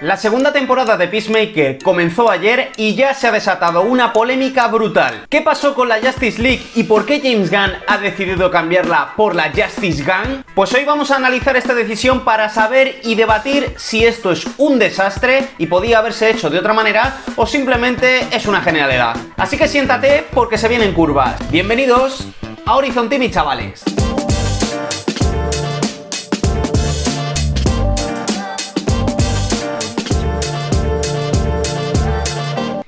La segunda temporada de Peacemaker comenzó ayer y ya se ha desatado una polémica brutal. ¿Qué pasó con la Justice League y por qué James Gunn ha decidido cambiarla por la Justice Gang? Pues hoy vamos a analizar esta decisión para saber y debatir si esto es un desastre y podía haberse hecho de otra manera o simplemente es una genialidad. Así que siéntate porque se vienen curvas. Bienvenidos a Horizon TV, chavales.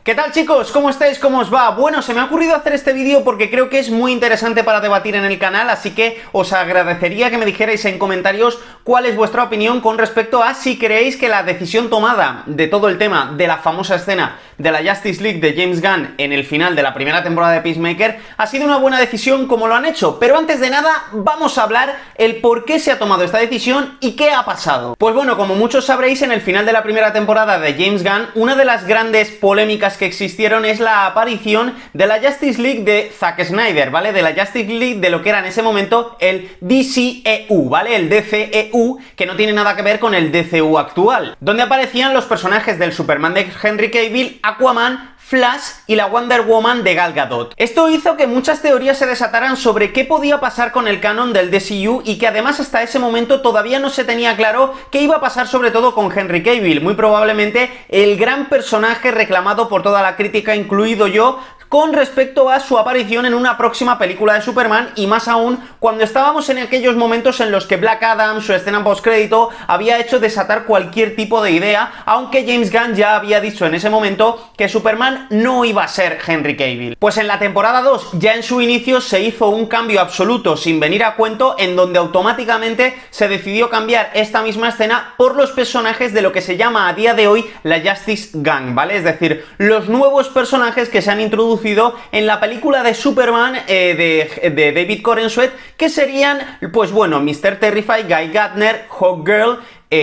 ¿Qué tal, chicos? ¿Cómo estáis? ¿Cómo os va? Bueno, se me ha ocurrido hacer este vídeo porque creo que es muy interesante para debatir en el canal, así que os agradecería que me dijerais en comentarios cuál es vuestra opinión con respecto a si creéis que la decisión tomada de todo el tema de la famosa escena de la Justice League de James Gunn en el final de la primera temporada de Peacemaker ha sido una buena decisión como lo han hecho. Pero antes de nada, vamos a hablar el por qué se ha tomado esta decisión y qué ha pasado. Pues bueno, como muchos sabréis, en el final de la primera temporada de James Gunn, una de las grandes polémicas que existieron es la aparición de la Justice League de Zack Snyder, ¿vale? De la Justice League de lo que era en ese momento el DCEU, ¿vale? El DCEU, que no tiene nada que ver con el DCU actual, donde aparecían los personajes del Superman de Henry Cavill, Aquaman, Flash y la Wonder Woman de Gal Gadot. Esto hizo que muchas teorías se desataran sobre qué podía pasar con el canon del DCU y que además hasta ese momento todavía no se tenía claro qué iba a pasar, sobre todo con Henry Cavill, muy probablemente el gran personaje reclamado por toda la crítica, incluido yo, con respecto a su aparición en una próxima película de Superman, y más aún cuando estábamos en aquellos momentos en los que Black Adam, su escena postcrédito, había hecho desatar cualquier tipo de idea, aunque James Gunn ya había dicho en ese momento que Superman no iba a ser Henry Cavill. Pues en la temporada 2, ya en su inicio, se hizo un cambio absoluto sin venir a cuento, en donde automáticamente se decidió cambiar esta misma escena por los personajes de lo que se llama a día de hoy la Justice Gang, ¿vale? Es decir, los nuevos personajes que se han introducido en la película de Superman de David Corenswet, que serían, pues bueno, Mr. Terrify, Guy Gardner, Hawkgirl,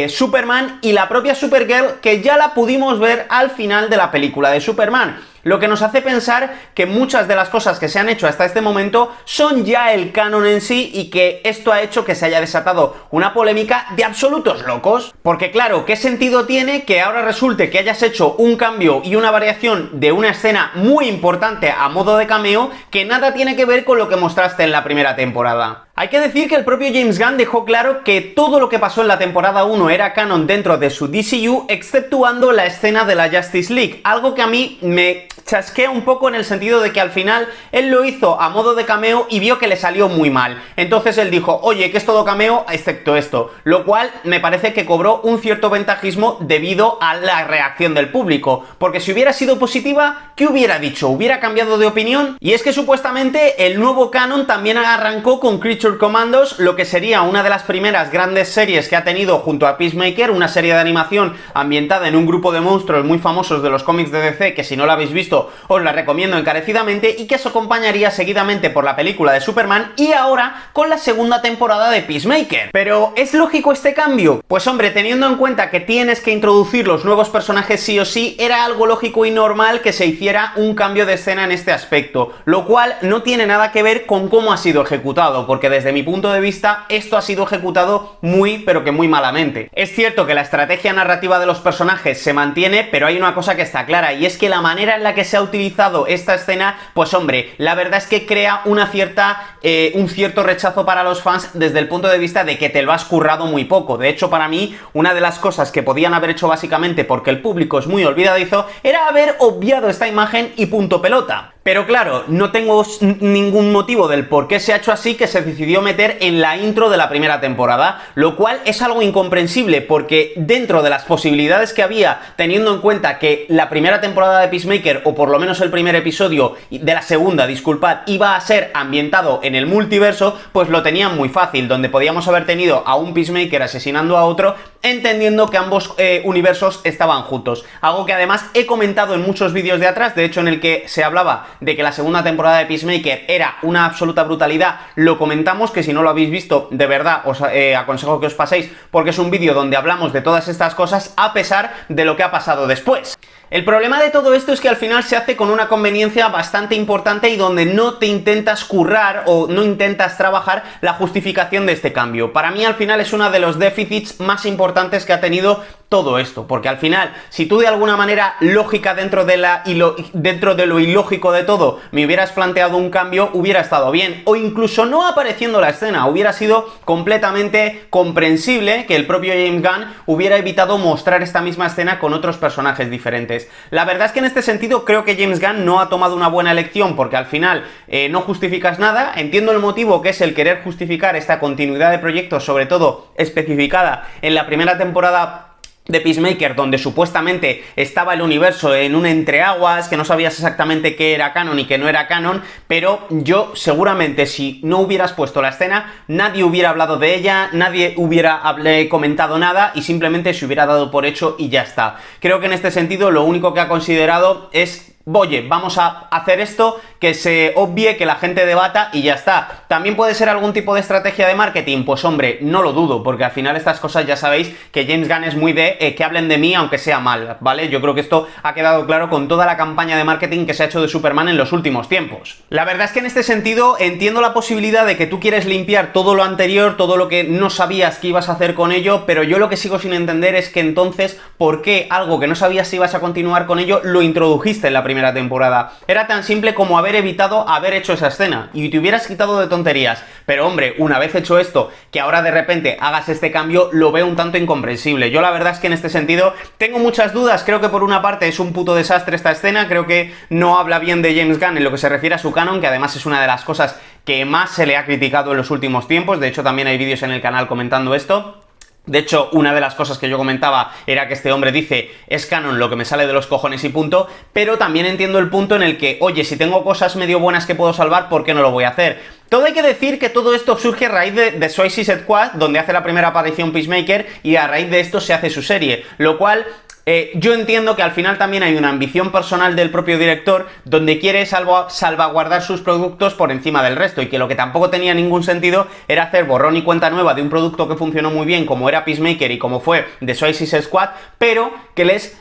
Superman y la propia Supergirl, que ya la pudimos ver al final de la película de Superman. Lo que nos hace pensar que muchas de las cosas que se han hecho hasta este momento son ya el canon en sí, y que esto ha hecho que se haya desatado una polémica de absolutos locos. Porque claro, ¿qué sentido tiene que ahora resulte que hayas hecho un cambio y una variación de una escena muy importante a modo de cameo que nada tiene que ver con lo que mostraste en la primera temporada? Hay que decir que el propio James Gunn dejó claro que todo lo que pasó en la temporada 1 era canon dentro de su DCU, exceptuando la escena de la Justice League, algo que a mí me chasquea un poco en el sentido de que al final él lo hizo a modo de cameo y vio que le salió muy mal. Entonces él dijo, oye, que es todo cameo excepto esto, lo cual me parece que cobró un cierto ventajismo debido a la reacción del público, porque si hubiera sido positiva, ¿qué hubiera dicho? ¿Hubiera cambiado de opinión? Y es que supuestamente el nuevo canon también arrancó con Creature Commandos, lo que sería una de las primeras grandes series que ha tenido junto a Peacemaker, una serie de animación ambientada en un grupo de monstruos muy famosos de los cómics de DC, que si no la habéis visto os la recomiendo encarecidamente, y que se acompañaría seguidamente por la película de Superman y ahora con la segunda temporada de Peacemaker. ¿Pero es lógico este cambio? Pues hombre, teniendo en cuenta que tienes que introducir los nuevos personajes sí o sí, era algo lógico y normal que se hiciera un cambio de escena en este aspecto, lo cual no tiene nada que ver con cómo ha sido ejecutado, porque desde mi punto de vista esto ha sido ejecutado muy, pero que muy malamente. Es cierto que la estrategia narrativa de los personajes se mantiene, pero hay una cosa que está clara, y es que la manera en la que se ha utilizado esta escena, pues hombre, la verdad es que crea un cierto rechazo para los fans desde el punto de vista de que te lo has currado muy poco. De hecho, para mí, una de las cosas que podían haber hecho básicamente, porque el público es muy olvidadizo, era haber obviado esta imagen y punto pelota. Pero claro, no tengo ningún motivo del por qué se ha hecho así, que se decidió meter en la intro de la primera temporada, lo cual es algo incomprensible, porque dentro de las posibilidades que había, teniendo en cuenta que la primera temporada de Peacemaker, o por lo menos el primer episodio de la segunda, disculpad, iba a ser ambientado en el multiverso, pues lo tenían muy fácil, donde podíamos haber tenido a un Peacemaker asesinando a otro, entendiendo que ambos universos estaban juntos. Algo que además he comentado en muchos vídeos de atrás, de hecho en el que se hablaba de que la segunda temporada de Peacemaker era una absoluta brutalidad, lo comentamos, que si no lo habéis visto, de verdad os aconsejo que os paséis, porque es un vídeo donde hablamos de todas estas cosas a pesar de lo que ha pasado después. El problema de todo esto es que al final se hace con una conveniencia bastante importante y donde no te intentas currar o no intentas trabajar la justificación de este cambio. Para mí al final es uno de los déficits más importantes que ha tenido todo esto, porque al final, si tú de alguna manera lógica dentro de lo ilógico de todo me hubieras planteado un cambio, hubiera estado bien, o incluso no apareciendo la escena, hubiera sido completamente comprensible que el propio James Gunn hubiera evitado mostrar esta misma escena con otros personajes diferentes. La verdad es que en este sentido creo que James Gunn no ha tomado una buena elección, porque al final no justificas nada. Entiendo el motivo, que es el querer justificar esta continuidad de proyectos, sobre todo especificada en la primera temporada de Peacemaker, donde supuestamente estaba el universo en un entreaguas, que no sabías exactamente qué era canon y qué no era canon, pero yo seguramente si no hubieras puesto la escena, nadie hubiera hablado de ella, nadie hubiera comentado nada y simplemente se hubiera dado por hecho y ya está. Creo que en este sentido lo único que ha considerado es: oye, vamos a hacer esto, que se obvie, que la gente debata y ya está. ¿También puede ser algún tipo de estrategia de marketing? Pues hombre, no lo dudo, porque al final estas cosas ya sabéis que James Gunn es muy de que hablen de mí aunque sea mal, ¿vale? Yo creo que esto ha quedado claro con toda la campaña de marketing que se ha hecho de Superman en los últimos tiempos. La verdad es que en este sentido entiendo la posibilidad de que tú quieres limpiar todo lo anterior, todo lo que no sabías que ibas a hacer con ello, pero yo lo que sigo sin entender es que entonces, ¿por qué algo que no sabías si ibas a continuar con ello lo introdujiste en la primera temporada? Era tan simple como haber evitado haber hecho esa escena y te hubieras quitado de tonterías. Pero hombre, una vez hecho esto, que ahora de repente hagas este cambio, lo veo un tanto incomprensible. Yo la verdad es que en este sentido tengo muchas dudas. Creo que por una parte es un puto desastre esta escena, creo que no habla bien de James Gunn en lo que se refiere a su canon, que además es una de las cosas que más se le ha criticado en los últimos tiempos. De hecho, también hay vídeos en el canal comentando esto. De hecho, una de las cosas que yo comentaba era que este hombre dice: es canon lo que me sale de los cojones y punto, pero también entiendo el punto en el que, oye, si tengo cosas medio buenas que puedo salvar, ¿por qué no lo voy a hacer? Todo hay que decir que todo esto surge a raíz de Suicide Squad, donde hace la primera aparición Peacemaker, y a raíz de esto se hace su serie, lo cual yo entiendo que al final también hay una ambición personal del propio director donde quiere salvaguardar sus productos por encima del resto, y que lo que tampoco tenía ningún sentido era hacer borrón y cuenta nueva de un producto que funcionó muy bien como era Peacemaker y como fue The Suicide Squad, pero que les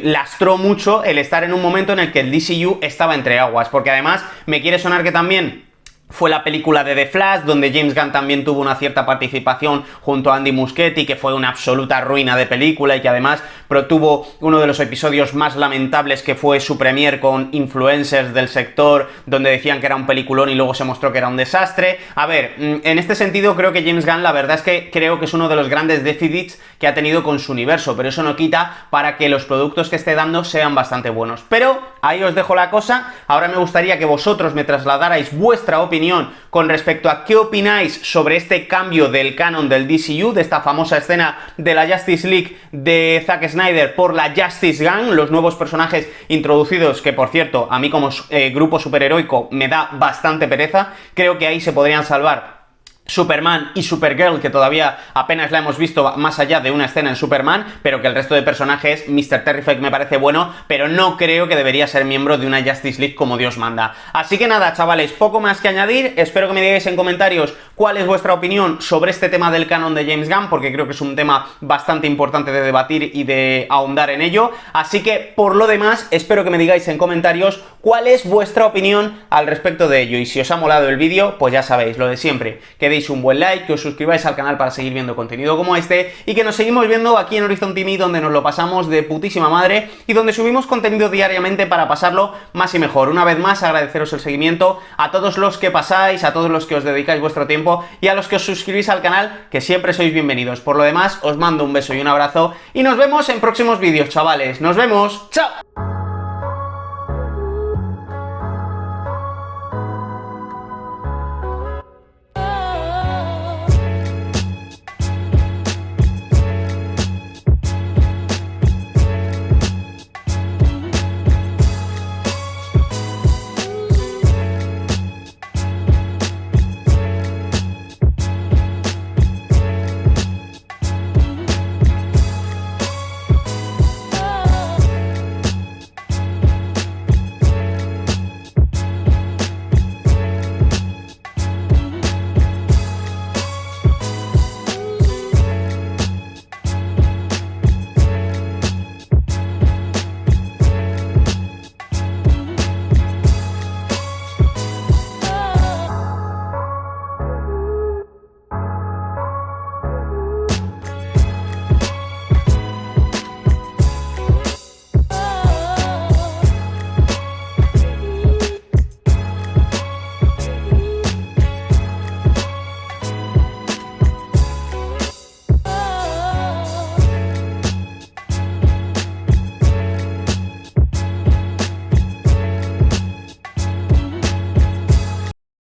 lastró mucho el estar en un momento en el que el DCU estaba entre aguas, porque además me quiere sonar que también fue la película de The Flash, donde James Gunn también tuvo una cierta participación junto a Andy Muschietti, que fue una absoluta ruina de película y que además tuvo uno de los episodios más lamentables, que fue su premier con influencers del sector, donde decían que era un peliculón y luego se mostró que era un desastre. A ver, en este sentido creo que James Gunn, la verdad es que creo que es uno de los grandes déficits que ha tenido con su universo, pero eso no quita para que los productos que esté dando sean bastante buenos. Pero ahí os dejo la cosa. Ahora me gustaría que vosotros me trasladarais vuestra opinión con respecto a qué opináis sobre este cambio del canon del DCU, de esta famosa escena de la Justice League de Zack Snyder por la Justice Gang, los nuevos personajes introducidos, que por cierto, a mí como grupo superheroico me da bastante pereza. Creo que ahí se podrían salvar Superman y Supergirl, que todavía apenas la hemos visto más allá de una escena en Superman, pero que el resto de personajes, Mr. Terrific me parece bueno, pero no creo que debería ser miembro de una Justice League como Dios manda. Así que nada, chavales, poco más que añadir. Espero que me digáis en comentarios cuál es vuestra opinión sobre este tema del canon de James Gunn, porque creo que es un tema bastante importante de debatir y de ahondar en ello. Así que, por lo demás, espero que me digáis en comentarios cuál es vuestra opinión al respecto de ello. Y si os ha molado el vídeo, pues ya sabéis, lo de siempre, que deis un buen like, que os suscribáis al canal para seguir viendo contenido como este, y que nos seguimos viendo aquí en Horizon TV, donde nos lo pasamos de putísima madre y donde subimos contenido diariamente para pasarlo más y mejor. Una vez más, agradeceros el seguimiento a todos los que pasáis, a todos los que os dedicáis vuestro tiempo y a los que os suscribís al canal, que siempre sois bienvenidos. Por lo demás, os mando un beso y un abrazo y nos vemos en próximos vídeos, chavales. ¡Nos vemos! ¡Chao!